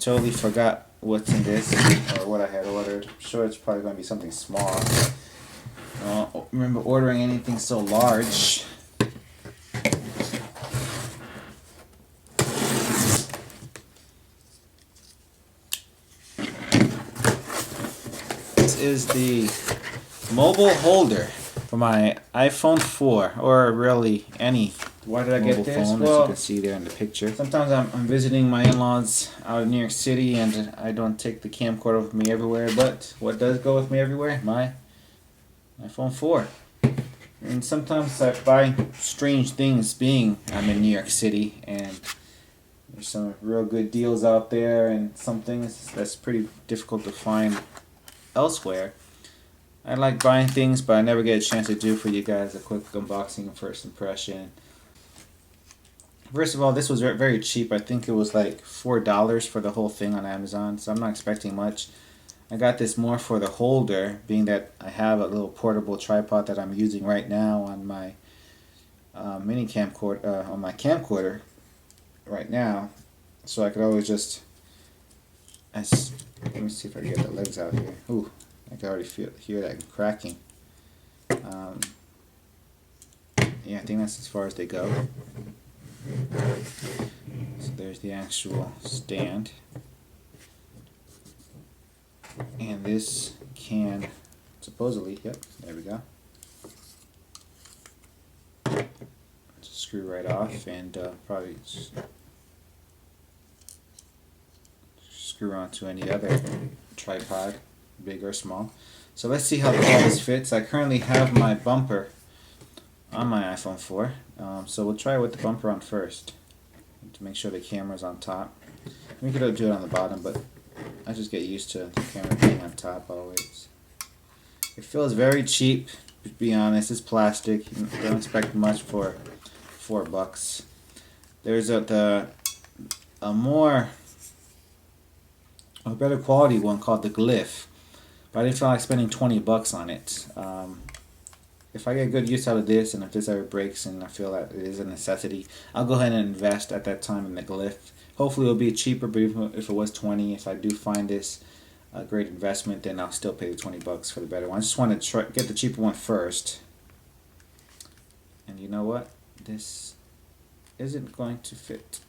totally forgot what's in this or what I had ordered. I'm sure it's probably going to be something small. I don't remember ordering anything so large. This is the mobile holder for my iPhone 4, or really any Why did I mobile get this? phone, as you can see there in the picture. Sometimes I'm visiting my in-laws out in New York City, and I don't take the camcorder with me everywhere, but what does go with me everywhere? My iPhone 4. And sometimes I buy strange things being I'm in New York City, and there's some real good deals out there, and some things that's pretty difficult to find elsewhere. I like buying things, but I never get a chance to do for you guys a quick unboxing and first impression. First of all, this was very cheap. I think it was like $4 for the whole thing on Amazon, so I'm not expecting much. I got this more for the holder, being that I have a little portable tripod that I'm using right now on my mini camcorder, on my camcorder right now, so I could always just, let me see if I can get the legs out here. Ooh, I can already hear that cracking. Yeah, I think that's as far as they go. So there's the actual stand. And this can supposedly, yep, there we go. Just screw right off, and probably screw onto any other tripod, big or small. So let's see how all this fits. I currently have my bumper on my iPhone 4, so we'll try with the bumper on first to make sure the camera's on top. We could do it on the bottom, but I just get used to the camera being on top always. It feels very cheap, to be honest. It's plastic. Don't expect much for $4. There's a better quality one called the Glyph, but I didn't feel like spending $20 on it. If I get good use out of this, and if this ever breaks and I feel that it is a necessity, I'll go ahead and invest at that time in the Glyph. Hopefully it'll be cheaper, but even if it was $20, if I do find this a great investment, then I'll still pay the $20 for the better one. I just want to get the cheaper one first. And you know what? This isn't going to fit.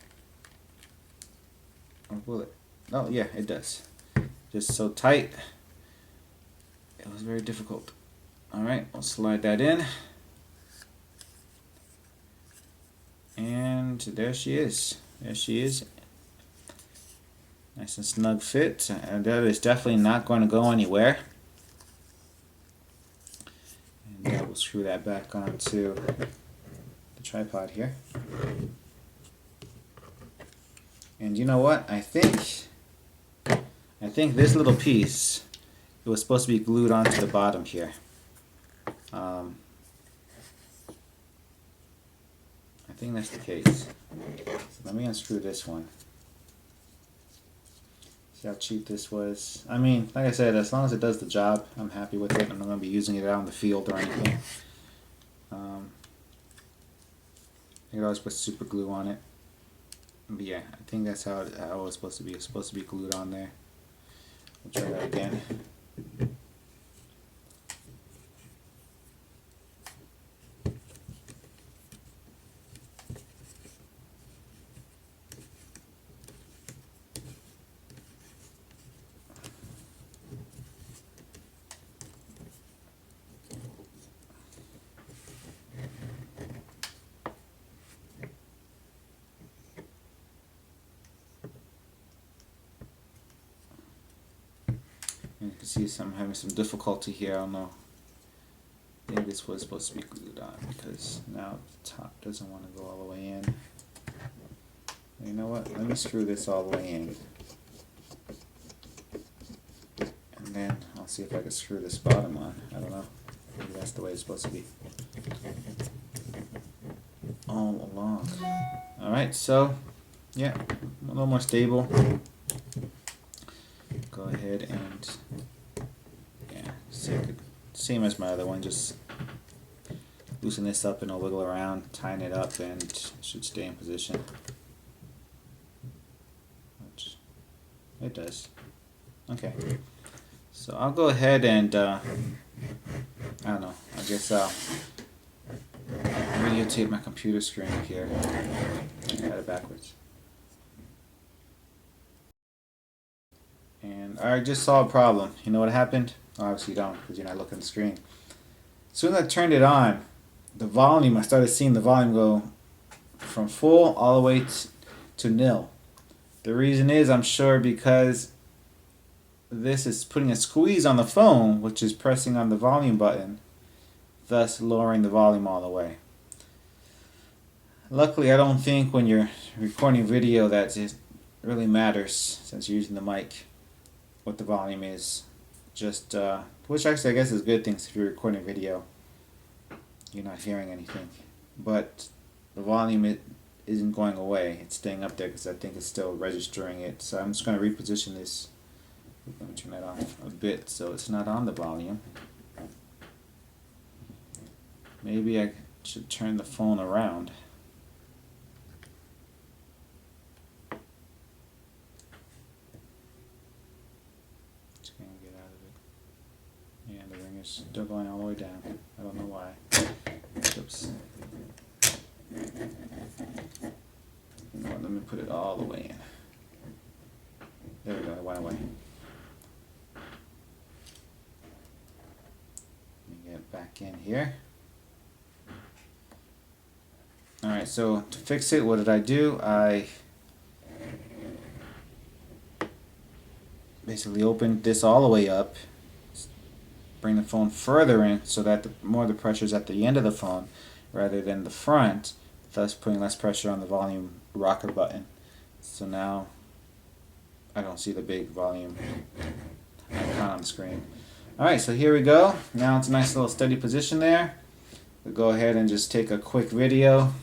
Or will it? Oh yeah, it does. Just so tight. It was very difficult. Alright, I'll slide that in. And there she is. There she is. Nice and snug fit. And that is definitely not going to go anywhere. And we'll screw that back onto the tripod here. And you know what? I think this little piece, it was supposed to be glued onto the bottom here. I think that's the case. So let me unscrew this one. See how cheap this was? I mean, like I said, as long as it does the job, I'm happy with it. I'm not going to be using it out in the field or anything. You could always put super glue on it. But yeah, I think that's how it was supposed to be. It's supposed to be glued on there. We'll try that again. You can see I'm having some difficulty here. I don't know. I think this was supposed to be glued on because now the top doesn't want to go all the way in. You know what? Let me screw this all the way in. And then I'll see if I can screw this bottom on. I don't know. Maybe that's the way it's supposed to be. All along. Alright, so yeah, a little more stable. Go ahead and same as my other one, just loosen this up and I'll wiggle around, tighten it up, and it should stay in position. It does. Okay. So I'll go ahead and, I don't know, I guess I'll videotape my computer screen here. I got it backwards. And I just saw a problem. You know what happened? Obviously you don't, because you're not looking at the screen. As soon as I turned it on, the volume, I started seeing the volume go from full all the way to nil. The reason is, I'm sure, because this is putting a squeeze on the phone, which is pressing on the volume button, thus lowering the volume all the way. Luckily, I don't think when you're recording video that it really matters, since you're using the mic, what the volume is. Just, which actually I guess is a good thing, if you're recording video, you're not hearing anything. But the volume isn't going away, it's staying up there because I think it's still registering it. So I'm just going to reposition this. Let me turn that off a bit so it's not on the volume. Maybe I should turn the phone around. Just gonna get out of it. Yeah, the ring is still going all the way down. I don't know why. Oops. You know what, let me put it all the way in. There we go, it went away. Let me get back in here. Alright, so to fix it, what did I do? I basically opened this all the way up, bring the phone further in so that more of the pressure is at the end of the phone rather than the front, thus putting less pressure on the volume rocker button. So now I don't see the big volume icon on the screen. Alright, so here we go. Now it's a nice little steady position there. We'll go ahead and just take a quick video.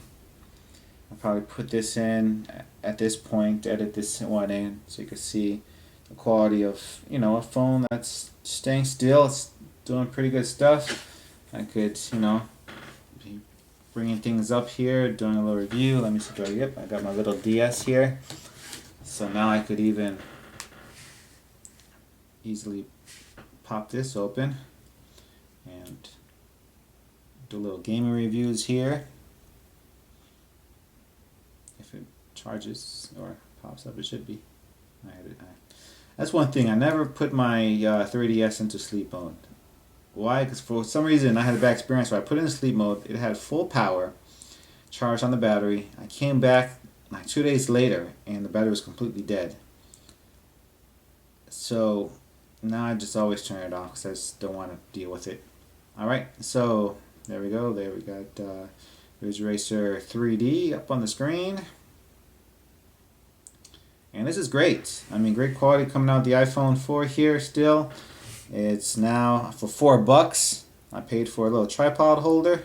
I'll probably put this in at this point, edit this one in so you can see the quality of, you know, a phone that's staying still. It's doing pretty good stuff. I could, you know, be bringing things up here, doing a little review. Let me see. Yep, I got my little DS here. So now I could even easily pop this open and do little gaming reviews here. If it charges or pops up, it should be. That's one thing. I never put my 3DS into sleep mode. Why? Because for some reason I had a bad experience where I put it in sleep mode. It had full power, charged on the battery. I came back like 2 days later and the battery was completely dead. So now I just always turn it off because I just don't want to deal with it. Alright, so there we go. There we got Ridge Racer 3D up on the screen. And this is great. I mean, great quality coming out of the iPhone 4 here still. It's now for $4. I paid for a little tripod holder.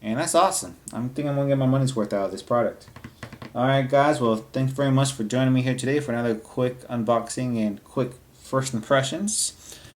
And that's awesome. I think I'm going to get my money's worth out of this product. Alright guys, well thanks very much for joining me here today for another quick unboxing and quick first impressions.